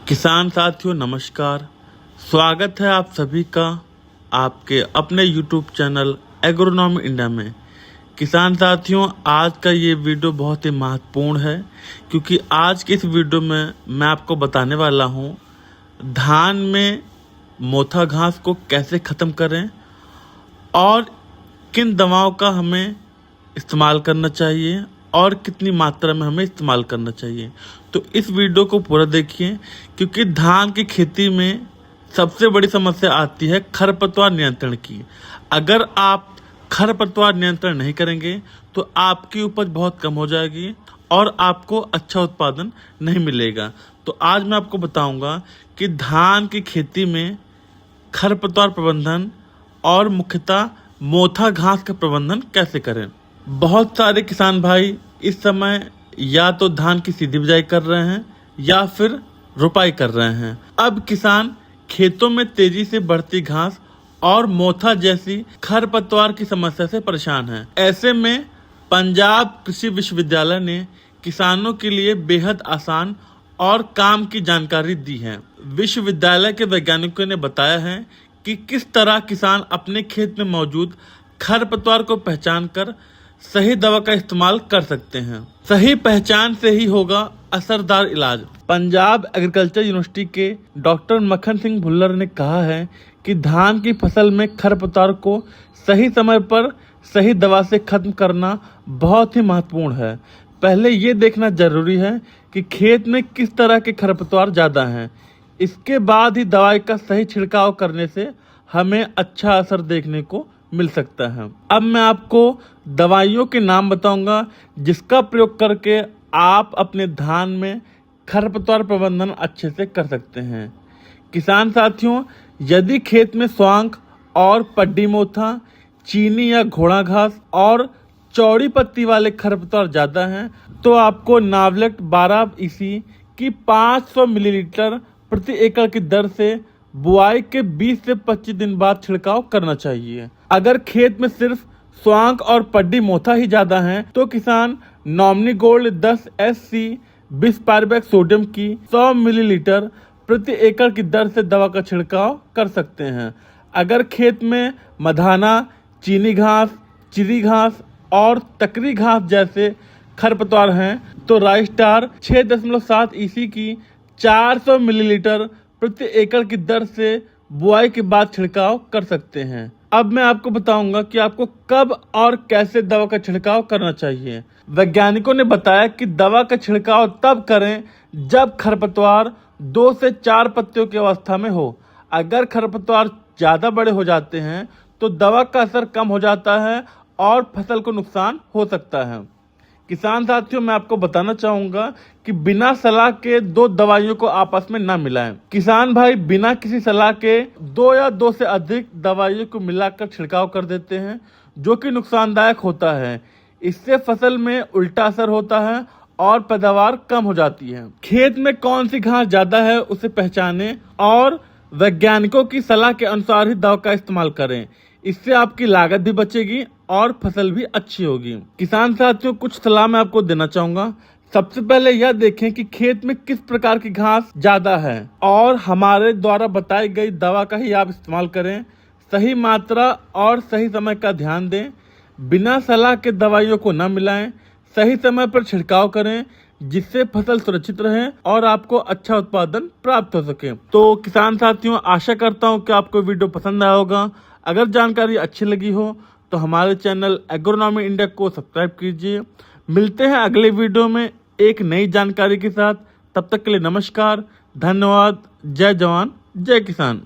किसान साथियों नमस्कार। स्वागत है आप सभी का आपके अपने YouTube चैनल एग्रोनॉमी इंडिया में। किसान साथियों, आज का ये वीडियो बहुत ही महत्वपूर्ण है क्योंकि आज की इस वीडियो में मैं आपको बताने वाला हूँ धान में मोथा घास को कैसे ख़त्म करें और किन दवाओं का हमें इस्तेमाल करना चाहिए और कितनी मात्रा में हमें इस्तेमाल करना चाहिए। तो इस वीडियो को पूरा देखिए क्योंकि धान की खेती में सबसे बड़ी समस्या आती है खरपतवार नियंत्रण की। अगर आप खरपतवार नियंत्रण नहीं करेंगे तो आपकी उपज बहुत कम हो जाएगी और आपको अच्छा उत्पादन नहीं मिलेगा। तो आज मैं आपको बताऊंगा कि धान की खेती में खरपतवार प्रबंधन और मुख्यतः मोथा घास का प्रबंधन कैसे करें। बहुत सारे किसान भाई इस समय या तो धान की सीधी बिजाई कर रहे हैं या फिर रुपाई कर रहे हैं। अब किसान खेतों में तेजी से बढ़ती घास और मोथा जैसी खरपतवार की समस्या से परेशान हैं। ऐसे में पंजाब कृषि विश्वविद्यालय ने किसानों के लिए बेहद आसान और काम की जानकारी दी है। विश्वविद्यालय के वैज्ञानिकों ने बताया है कि किस तरह किसान अपने खेत में मौजूद खरपतवार को पहचान कर सही दवा का इस्तेमाल कर सकते हैं। सही पहचान से ही होगा असरदार इलाज। पंजाब एग्रीकल्चर यूनिवर्सिटी के डॉक्टर मक्खन सिंह भुल्लर ने कहा है कि धान की फसल में खरपतवार को सही समय पर सही दवा से खत्म करना बहुत ही महत्वपूर्ण है। पहले ये देखना जरूरी है कि खेत में किस तरह के खरपतवार ज़्यादा हैं। इसके बाद ही दवाई का सही छिड़काव करने से हमें अच्छा असर देखने को मिल सकता है। अब मैं आपको दवाइयों के नाम बताऊंगा जिसका प्रयोग करके आप अपने धान में खरपतवार प्रबंधन अच्छे से कर सकते हैं। किसान साथियों, यदि खेत में स्वांक और पड्डी मोथा, चीनी या घोड़ा घास और चौड़ी पत्ती वाले खरपतवार ज़्यादा हैं तो आपको नावलेट 12 EC की 500 मिलीलीटर प्रति एकड़ की दर से बुआई के 20 से 25 दिन बाद छिड़काव करना चाहिए। अगर खेत में सिर्फ स्वांक और पड्डी मोथा ही ज्यादा हैं तो किसान नॉमिनी गोल्ड 10 SC बिस्पायरबैक सोडियम की 100 मिलीलीटर प्रति एकड़ की दर से दवा का छिड़काव कर सकते हैं। अगर खेत में मधाना, चीनी घास, चिरी घास और तकरी घास जैसे खरपतवार हैं तो राइस्टार 6.7 EC की 400 मिलीलीटर प्रति एकड़ की दर से बुआई के बाद छिड़काव कर सकते हैं। अब मैं आपको बताऊंगा कि आपको कब और कैसे दवा का छिड़काव करना चाहिए। वैज्ञानिकों ने बताया कि दवा का छिड़काव तब करें जब खरपतवार 2 से 4 पत्तियों की अवस्था में हो। अगर खरपतवार ज्यादा बड़े हो जाते हैं तो दवा का असर कम हो जाता है और फसल को नुकसान हो सकता है। किसान साथियों, मैं आपको बताना चाहूंगा कि बिना सलाह के 2 दवाइयों को आपस में ना मिलाएं। किसान भाई बिना किसी सलाह के 2 या 2 से अधिक दवाइयों को मिलाकर छिड़काव कर देते हैं जो कि नुकसानदायक होता है। इससे फसल में उल्टा असर होता है और पैदावार कम हो जाती है। खेत में कौन सी घास ज्यादा है उसे पहचानें और वैज्ञानिकों की सलाह के अनुसार ही दवा का इस्तेमाल करें। इससे आपकी लागत भी बचेगी और फसल भी अच्छी होगी। किसान साथियों, कुछ सलाह मैं आपको देना चाहूंगा। सबसे पहले यह देखें कि खेत में किस प्रकार की घास ज्यादा है और हमारे द्वारा बताई गई दवा का ही आप इस्तेमाल करें। सही मात्रा और सही समय का ध्यान दें। बिना सलाह के दवाइयों को न मिलाएं। सही समय पर छिड़काव करें जिससे फसल सुरक्षित रहे और आपको अच्छा उत्पादन प्राप्त हो सके। तो किसान साथियों, आशा करता हूँ कि आपको वीडियो पसंद आया होगा। अगर जानकारी अच्छी लगी हो तो हमारे चैनल एग्रोनॉमी इंडिया को सब्सक्राइब कीजिए। मिलते हैं अगले वीडियो में एक नई जानकारी के साथ। तब तक के लिए नमस्कार, धन्यवाद। जय जवान जय किसान।